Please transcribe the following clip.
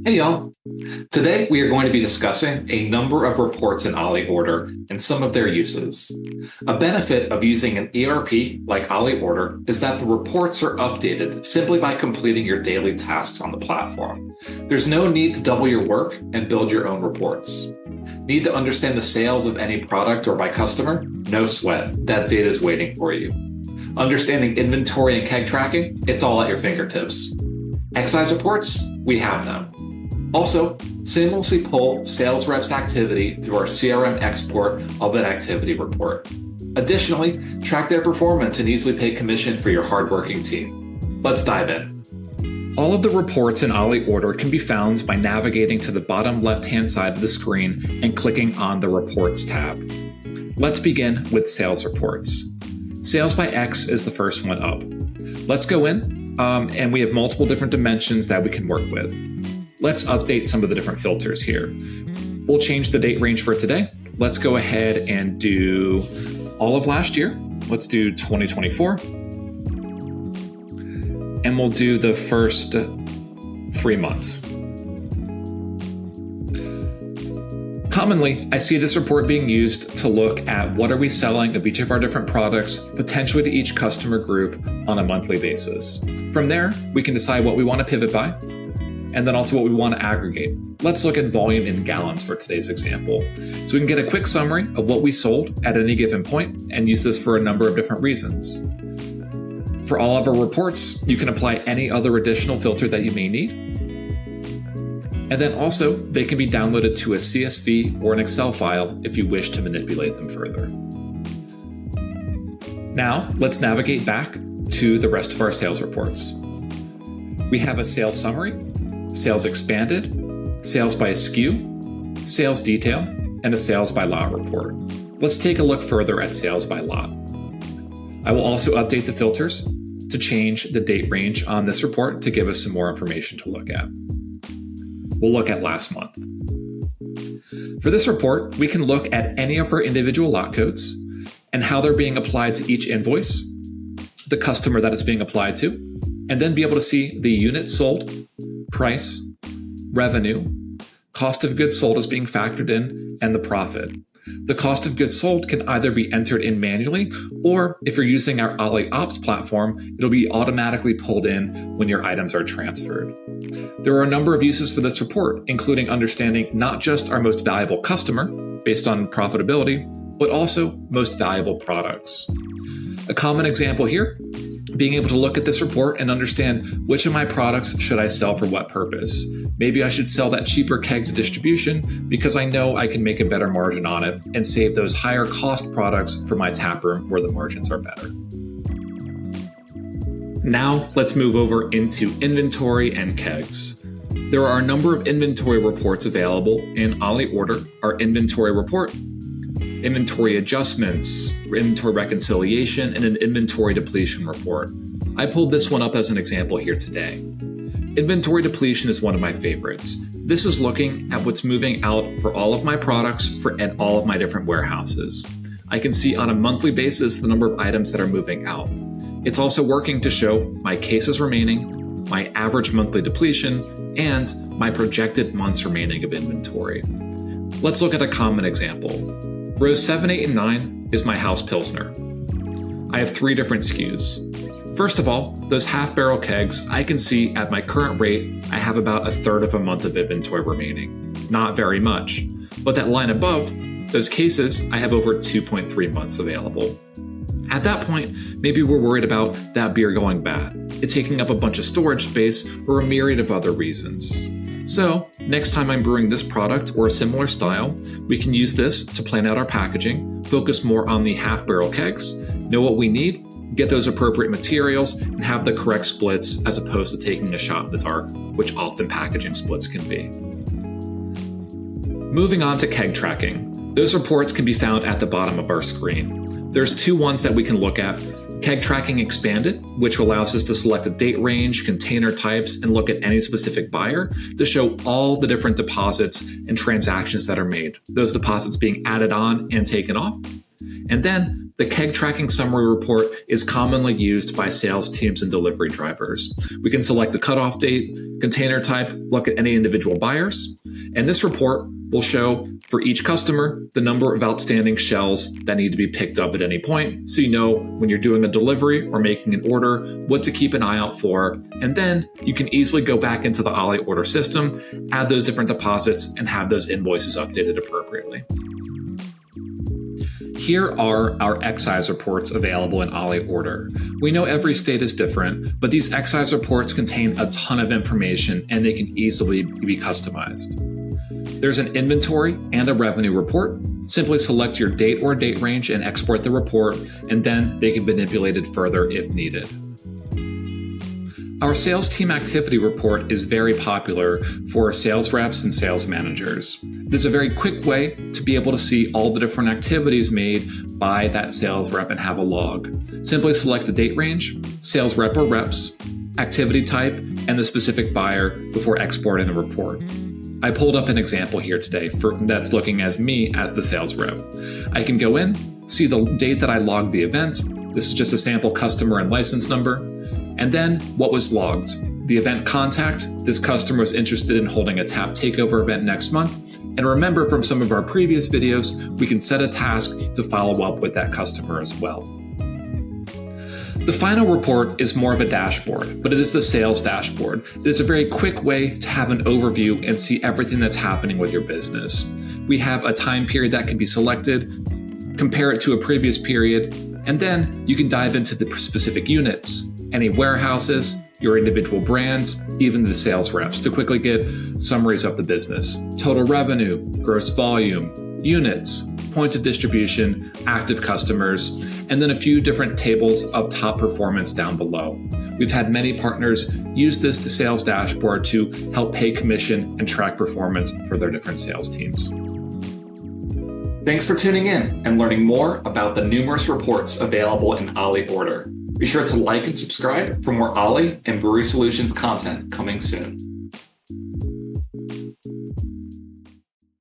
Hey y'all. Today we are going to be discussing a number of reports in Ollie Order and some of their uses. A benefit of using an ERP like Ollie Order is that the reports are updated simply by completing your daily tasks on the platform. There's no need to double your work and build your own reports. Need to understand the sales of any product or by customer? No sweat, that data is waiting for you. Understanding inventory and keg tracking? It's all at your fingertips. Excise reports? We have them. Also, seamlessly pull sales reps activity through our CRM export of an activity report. Additionally, track their performance and easily pay commission for your hardworking team. Let's dive in. All of the reports in Ollie Order can be found by navigating to the bottom left-hand side of the screen and clicking on the Reports tab. Let's begin with Sales Reports. Sales by X is the first one up. Let's go in, and we have multiple different dimensions that we can work with. Let's update some of the different filters here. We'll change the date range for today. Let's go ahead and do all of last year. Let's do 2024. And we'll do the first 3 months. Commonly, I see this report being used to look at what are we selling of each of our different products, potentially to each customer group on a monthly basis. From there, we can decide what we want to pivot by, and then also what we want to aggregate. Let's look at volume in gallons for today's example. So we can get a quick summary of what we sold at any given point and use this for a number of different reasons. For all of our reports, you can apply any other additional filter that you may need. And then also, they can be downloaded to a CSV or an Excel file if you wish to manipulate them further. Now, let's navigate back to the rest of our sales reports. We have a sales summary, sales expanded, sales by SKU, sales detail, and a sales by lot report. Let's take a look further at sales by lot. I will also update the filters to change the date range on this report to give us some more information to look at. We'll look at last month. For this report, we can look at any of our individual lot codes and how they're being applied to each invoice, the customer that it's being applied to, and then be able to see the units sold, price, revenue, cost of goods sold is being factored in, and the profit. The cost of goods sold can either be entered in manually, or if you're using our Ollie Ops platform, it'll be automatically pulled in when your items are transferred. There are a number of uses for this report, including understanding not just our most valuable customer, based on profitability, but also most valuable products. A common example here, being able to look at this report and understand which of my products should I sell for what purpose. Maybe I should sell that cheaper keg to distribution because I know I can make a better margin on it and save those higher cost products for my taproom where the margins are better. Now let's move over into inventory and kegs. There are a number of inventory reports available in Ollie Order, our inventory report, inventory adjustments, inventory reconciliation, and an inventory depletion report. I pulled this one up as an example here today. Inventory depletion is one of my favorites. This is looking at what's moving out for all of my products at all of my different warehouses. I can see on a monthly basis the number of items that are moving out. It's also working to show my cases remaining, my average monthly depletion, and my projected months remaining of inventory. Let's look at a common example. Rows 7, 8, and 9 is my house Pilsner. I have 3 different SKUs. First of all, those half-barrel kegs, I can see at my current rate, I have about a third of a month of inventory remaining. Not very much. But that line above, those cases, I have over 2.3 months available. At that point, maybe we're worried about that beer going bad, it taking up a bunch of storage space, or a myriad of other reasons. So, next time I'm brewing this product or a similar style, we can use this to plan out our packaging, focus more on the half-barrel kegs, know what we need, get those appropriate materials, and have the correct splits as opposed to taking a shot in the dark, which often packaging splits can be. Moving on to keg tracking. Those reports can be found at the bottom of our screen. There's 2 ones that we can look at. Keg Tracking Expanded, which allows us to select a date range, container types, and look at any specific buyer to show all the different deposits and transactions that are made, those deposits being added on and taken off. And then The Keg Tracking summary report is commonly used by sales teams and delivery drivers. We can select a cutoff date, container type, look at any individual buyers, and this report will show for each customer the number of outstanding shells that need to be picked up at any point, so you know when you're doing a delivery or making an order what to keep an eye out for, and then you can easily go back into the Ollie order system, add those different deposits, and have those invoices updated appropriately. Here are our excise reports available in Ollie Order. We know every state is different, but these excise reports contain a ton of information and they can easily be customized. There's an inventory and a revenue report. Simply select your date or date range and export the report, and then they can be manipulated further if needed. Our sales team activity report is very popular for sales reps and sales managers. It is a very quick way to be able to see all the different activities made by that sales rep and have a log. Simply select the date range, sales rep or reps, activity type, and the specific buyer before exporting the report. I pulled up an example here today that's looking as me as the sales rep. I can go in, see the date that I logged the event. This is just a sample customer and license number. And then what was logged? The event contact, this customer was interested in holding a tap takeover event next month. And remember from some of our previous videos, we can set a task to follow up with that customer as well. The final report is more of a dashboard, but it is the sales dashboard. It is a very quick way to have an overview and see everything that's happening with your business. We have a time period that can be selected, compare it to a previous period, and then you can dive into the specific units, any warehouses, your individual brands, even the sales reps to quickly get summaries of the business. Total revenue, gross volume, units, points of distribution, active customers, and then a few different tables of top performance down below. We've had many partners use this to sales dashboard to help pay commission and track performance for their different sales teams. Thanks for tuning in and learning more about the numerous reports available in Ollie Order. Be sure to like and subscribe for more Ollie and Brewery Solutions content coming soon.